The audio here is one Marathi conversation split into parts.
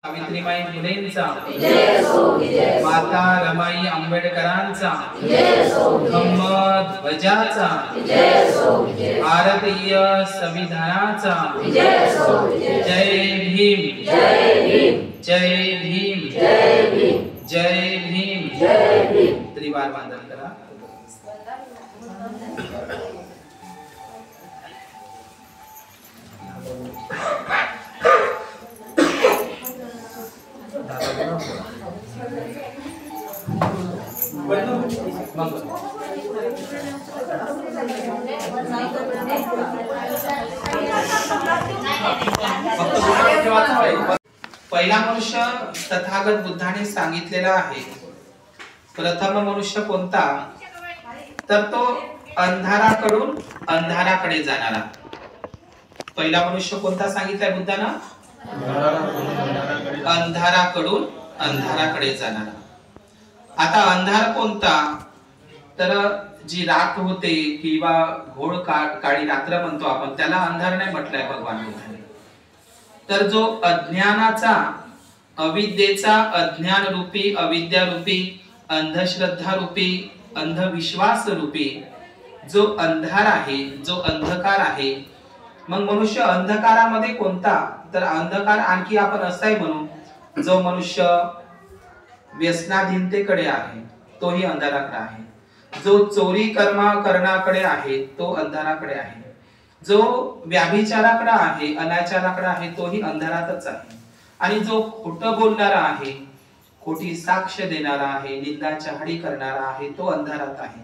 सावित्रीबाई फुलेंचा, माता रमाई आंबेडकरांचा, ध्वजाचा, भारतीय संविधानाचा, जय भीम, जय भीम, जय भीम, त्रिवार वंदन करा. पहिला मनुष्य तथागत बुद्धाने सांगितलेला आहे. प्रथम मनुष्य कोणता, तर तो अंधाराकडून अंधाराकडे जाणारा. पहिला मनुष्य कोणता सांगितलाय बुद्धानं? अंधाराकडून अंधाराकडे जाणारा. आता अंधार कोणता, तर जी रात होते किंवा घोळ काळी रात्र म्हणतो आपण, त्याला अंधार नाही म्हटलंय भगवान बुद्धाने. तर जो अज्ञानाचा, अविद्येचा, अज्ञान रूपी, अविद्या रूपी, अंधश्रद्धा रूपी, अंधविश्वास रूपी जो अंधार आहे, जो अंधकार आहे. मग मनुष्य अंधकारामध्ये कोणता, तर अंधकार आणखी आपण असाही म्हणू, जो मनुष्य व्यसनाधीनतेकडे आहे तोही अंधाराकडे आहे. जो चोरी करण्याकडे आहे तो अंधाराकडे आहे. जो व्याभिचाराकडे आहे, अनाचाराकडे आहे, तोही अंधारातच आहे. आणि जो खोटं बोलणारा आहे, खोटी साक्ष देणारा आहे, निंदा चहाडी करणारा आहे, तो अंधारात आहे.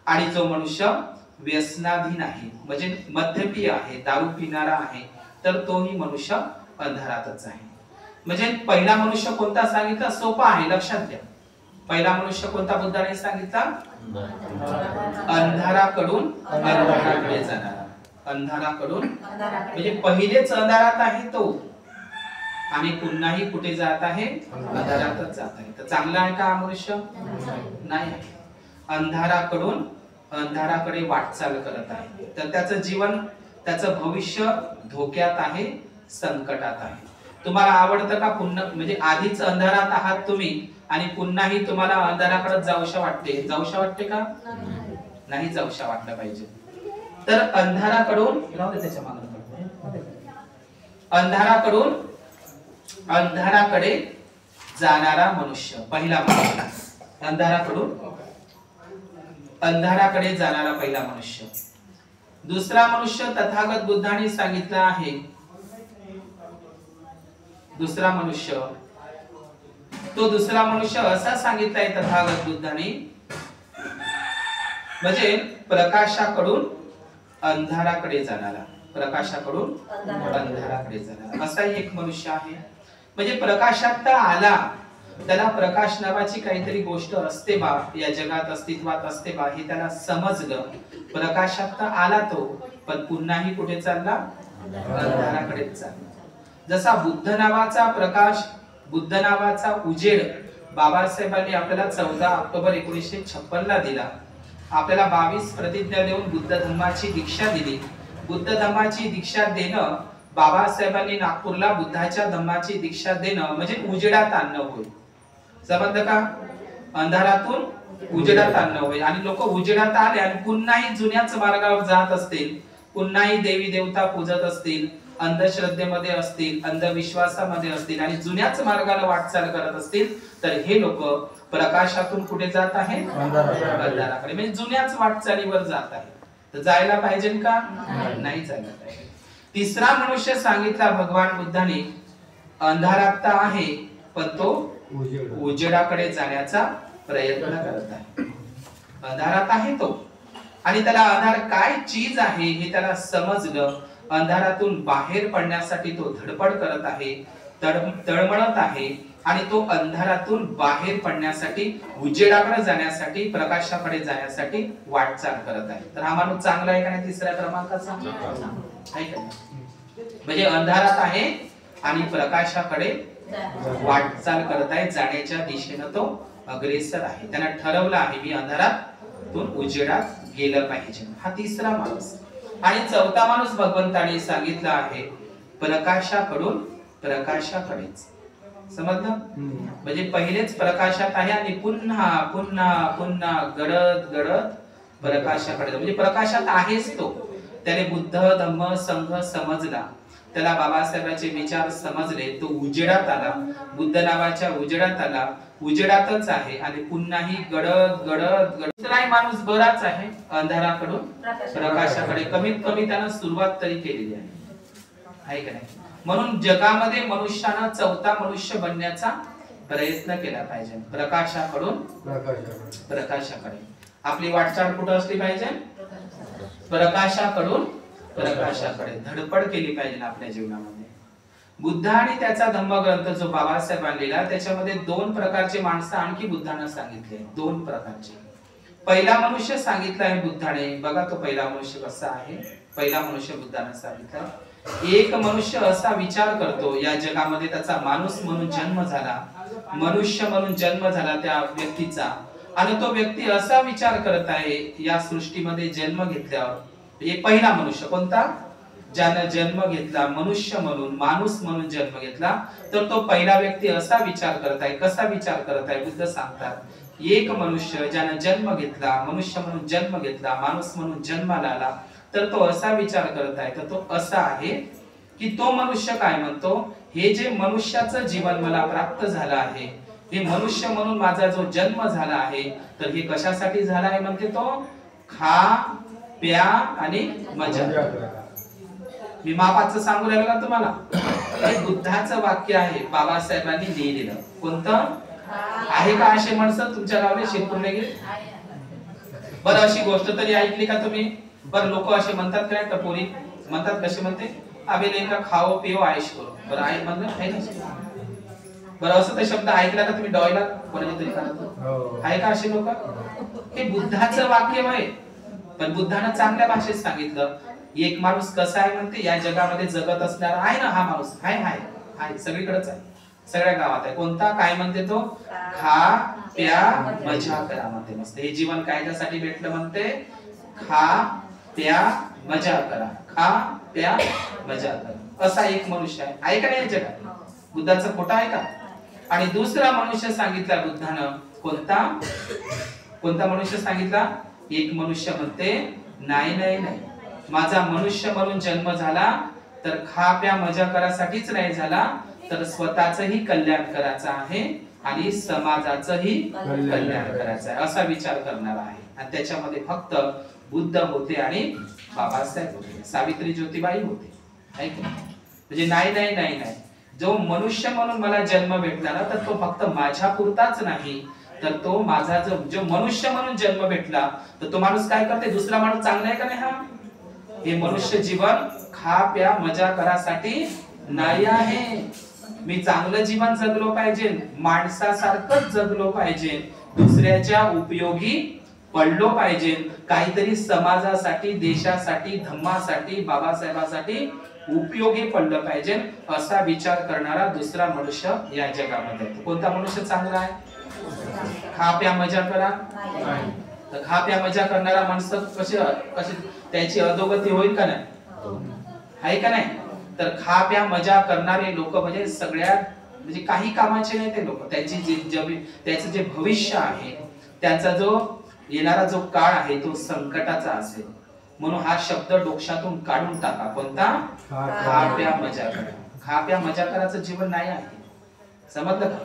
आणि जो मनुष्य व्यसनाधीन आहे, म्हणजे मद्यपी आहे, दारू पिणारा आहे, तर तोही मनुष्य अंधारातच आहे. म्हणजे पहिला मनुष्य कोणता सांगितला, सोपा आहे, लक्षात घ्या. पहिला मनुष्य कोणता बुद्धाने सांगितला? अंधाराकडून अंधाराकडे जाणारा. अंधाराकडून म्हणजे पहिलेच अंधारात आहे तो, आणि पुन्हाही कुठे जात आहे? अंधारातच जात आहे. तर चांगला आहे का हा मनुष्य? नाही. अंधाराकडून अंधाराकडे वाटचाल करत आहे. तर त्याचं जीवन, त्याचं भविष्य धोक्यात आहे, संकटात आहे. तुम्हाला आवडतं का पुन्हा, म्हणजे आधीच अंधारात आहात तुम्ही आणि पुन्हाही तुम्हाला अंधाराकडे जाऊशा वाटते का? नाही जाऊशा वाटलं पाहिजे. तर अंधाराकडून त्याच्या मागे अंधाराकडून अंधाराकडे जाणारा मनुष्य, पहिला मनुष्य. अंधाराकडून अंधाराकडे जाणारा पहिला मनुष्य. दुसरा मनुष्य तथागत बुद्धाने सांगितला आहे. दुसरा मनुष्य, तो दुसरा मनुष्य असा सांगितलाय तथागत बुद्धाने, म्हणजे प्रकाशाकडून अंधाराकडे जाणारा. प्रकाशाकडून अंधाराकडे जाणारा असाही एक मनुष्य आहे. म्हणजे प्रकाशात आला, त्याला प्रकाश नावाची काहीतरी गोष्ट असते बा, या जगात अस्तित्वात असते बा, हे त्याला समजलं. प्रकाशात आला तो, पण पुन्हाही कुठे चालला? अंधाराकडेच चालला. जसा बुद्ध नावाचा प्रकाश, बुद्ध नावाचा उजेड बाबासाहेबांनी आपल्याला 14 ऑक्टोबर 1956 ला दिला. आपल्याला 22 प्रतिज्ञा देऊन बुद्ध धम्माची दीक्षा दिली. बुद्ध धम्माची दीक्षा देणं, बाबासाहेबांनी नागपूरला बुद्धाच्या धम्माची दीक्षा देणं म्हणजे उजेडात आणणं होय. समजलं का? अंधारातून उजेडात आणणं होय. आणि लोक उजेडात आले आणि पुन्हाही जुन्याच मार्गावर जात असतील, पुन्हाही देवी देवता पूजत असतील, अंधश्रद्धेमध्ये असतील, अंधविश्वासामध्ये असतील आणि जुन्याच मार्गाला वाटचाल करत असतील, तर हे लोक प्रकाशातून कुठे जात आहे? अंधाराकडे. म्हणजे जुन्याच वाटचालीवर जात आहे. तर जायला पाहिजे का? नाही जायला पाहिजे. तिसरा मनुष्य सांगितला भगवान बुद्धाने, अंधारात आहे पण तो उजेडाकडे जाण्याचा प्रयत्न करत आहे. अंधारात आहे तो, आणि त्याला अंधार काय चीज आहे हे त्याला समजलं. अंधारातून बाहेर पडण्यासाठी तो धडपड करत आहे, तळमळत आहे. आणि तो अंधारातून बाहेर पडण्यासाठी, उजेडाकडे जाण्यासाठी, प्रकाशाकडे जाण्यासाठी वाटचाल करत आहे. तर हा माणूस चांगला आहे का नाही? तिसऱ्या क्रमांकाचा आहे का? म्हणजे अंधारात आहे आणि प्रकाशाकडे वाटचाल करत आहे, जाण्याच्या दिशेने तो अग्रेसर आहे. त्याने ठरवलं आहे मी अंधारातून उजेडात गेलं पाहिजे. हा तिसरा माणूस. आणि चौथा माणूस भगवंताने सांगितला आहे प्रकाशाकडून प्रकाशाकडेच. समजलं? म्हणजे पहिलेच प्रकाशात आहे आणि पुन्हा पुन्हा पुन्हा गडद गडद प्रकाशाकडे, म्हणजे प्रकाशात आहेच तो. त्याने बुद्ध धम्म संघ समजला, त्याला बाबासाहेबांचे विचार समजले, तो उजेडात आला, बुद्ध नावाच्या उजेडात आला, उजेडातच आहे आणि पुन्हाही गडद गडद गडद. दुसराही माणूस बराच आहे अंधाराकडून प्रकाशाकडे, कमीत कमी त्यानं सुरुवात तरी केलेली आहे का नाही? म्हणून जगामध्ये मनुष्यानं चौथा मनुष्य बनण्याचा प्रयत्न केला पाहिजे, प्रकाशाकडून प्रकाशाकडे. आपली वाटचाल कुठं असली पाहिजे? प्रकाशाकडून प्रकाशाकडे धडपड केली पाहिजे आपल्या जीवनामध्ये. बुद्ध आणि त्याचा धम्मग्रंथ जो बाबासाहेबांनी लिहिला, त्याच्यामध्ये दोन प्रकारचे माणसं आणखी बुद्धानं सांगितले, दोन प्रकारचे. पहिला मनुष्य सांगितला आहे बुद्धाने, बघा तो पहिला मनुष्य कसा आहे. पहिला मनुष्य बुद्धाने सांगितला, एक मनुष्य असा विचार करतो या जगामध्ये, त्याचा माणूस म्हणून जन्म झाला, मनुष्य म्हणून जन्म झाला त्या व्यक्तीचा, आणि तो व्यक्ती असा विचार करत आहे या सृष्टीमध्ये जन्म घेतल्यावर. हे पहिला मनुष्य कोणता? ज्याने जन्म घेतला मनुष्य म्हणून, माणूस म्हणून जन्म घेतला, तर तो पहिला व्यक्ती असा विचार करत आहे. कसा विचार करत आहे? बुद्ध सांगतात, एक मनुष्य ज्याने जन्म घेतला, मनुष्य म्हणून जन्म घेतला, माणूस म्हणून जन्माला आला, तर तो असा विचार करत आहे, तर तो असा आहे की तो मनुष्य काय म्हणतो, हे जे मनुष्याचं जीवन मला प्राप्त झालं आहे, हे मनुष्य म्हणून माझा जो जन्म झाला आहे, तर हे कशासाठी झाला आहे म्हणते तो? खा प्या आणि मजा. मी मापाचं सांगू राहिलो का तुम्हाला? हे बुद्धाचं वाक्य आहे, बाबासाहेबांनी लिहिलेलं. कोणतं आहे का असे माणसं तुमच्या गावाला शिरपूरला गेले? बरं अशी गोष्ट तरी ऐकली का तुम्ही? बरं लोक असे म्हणतात काय, टपोरी म्हणतात, कसे म्हणते, अबे लेका खाओ पिओ आयश करो. बरं आहे म्हणलं आहे ना? बरं असं ते शब्द ऐकला का तुम्ही? डॉयला कोणाच्या तरी कानात आहे का असे लोक? हे बुद्धाचं वाक्य आहे, पण बुद्धानं चांगल्या भाषेत सांगितलं. एक माणूस कसा आहे म्हणते, या जगामध्ये जगत असणारा आहे ना, हा माणूस हाय हाय हाय सगळीकडेच आहे, सगळ्या गावात आहे. कोणता? काय म्हणते तो? खा प्या मजा करा म्हणते. मस्त हे जीवन कायच्यासाठी भेटलं म्हणते? खा प्या मजा करा, खा प्या मजा करा. असा एक मनुष्य आहे का नाही जगात? बुद्धाचं खोटं आहे का? आणि दुसरा मनुष्य सांगितला बुद्धानं, कोणता? कोणता मनुष्य सांगितला? एक मनुष्य म्हणते, नाही नाही नाही, माझा मनुष्य म्हणून जन्म झाला तर खा प्या मजा करासाठीच नाही झाला, तर स्वतःचंही कल्याण करायचं आहे आणि समाजाचंही कल्याण करायचं आहे, असा विचार करणारा आहे. आणि त्याच्यामध्ये फक्त बुद्ध होते आणि बाबासाहेब होते, सावित्री ज्योतिबाई होते. म्हणजे नाही नाही नाही नाही, जो मनुष्य म्हणून मला जन्म भेटला ना, तर तो फक्त माझ्या पुरताच नाही, तर तो माझा जो मनुष्य म्हणून जन्म भेटला, तर तो माणूस काय करते? दुसरा माणूस चांगला आहे का नाही? हा हे मनुष्य जीवन खा प्या मजा करासाठी नाही आहे. मी चांगलं जीवन जगलो पाहिजे, माणसासारखंच जगलो पाहिजे, दुसऱ्याच्या उपयोगी पडलो पाहिजे, काहीतरी समाजासाठी, देशासाठी, धम्मासाठी, बाबासाहेबांसाठी उपयोगी पडलं पाहिजे, असा विचार करणारा दुसरा मनुष्य या जगामध्ये. कोणता मनुष्य चांगला आहे? खा प्या मजा करा. तर खा प्या मजा करणारा माणसं कसे त्याची अधोगती होईल का नाही? आहे का नाही? तर खा प्या मजा करणारे लोक म्हणजे सगळ्यात म्हणजे काही कामाचे नाही ते लोक. त्याचं जे भविष्य आहे, त्याचा जो येणारा जो काळ आहे तो संकटाचा असेल. म्हणून हा शब्द डोक्यातून काढून टाका. कोणता? खा प्या मजा करा. खा प्या मजा करायचं जीवन नाही आहे. समजलं का?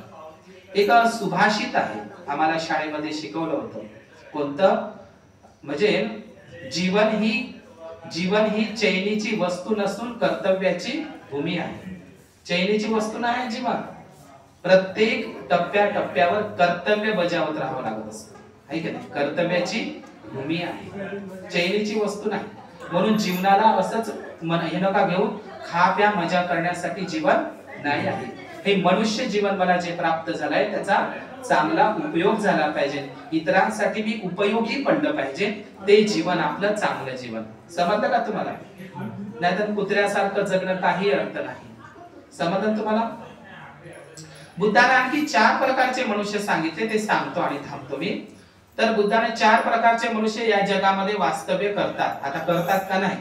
एक सुभाषित आहे, आम्हाला शाळेमध्ये शिकवलं होतं. कोणतं? म्हणजे जीवन ही चैनीची वस्तू नसून कर्तव्याची भूमी आहे. चैनीची वस्तू नाही जीवन. प्रत्येक टप्प्यावर कर्तव्य बजावत राहावं लागत असतं, आहे की नाही? कर्तव्याची भूमी आहे, चैनीची वस्तू नाही. म्हणून जीवनाला असंच हे नका घेऊन खा प्या मजा करण्यासाठी जीवन नाही आहे. हे मनुष्य जीवन मला जे प्राप्त झालंय त्याचा चांगला उपयोग झाला पाहिजे, इतरांसाठी मी उपयोगी पडलं पाहिजे, ते जीवन आपलं चांगलं जीवन. समजलं का तुम्हाला? नाहीतर कुत्र्यासारखं जगणं काही अर्थ नाही. समजलं तुम्हाला? बुद्धाने आणखी 4 प्रकारचे मनुष्य सांगितले, ते सांगतो आणि थांबतो मी. तर बुद्धाने 4 प्रकारचे मनुष्य या जगामध्ये वास्तव्य करतात. आता करतात का नाही?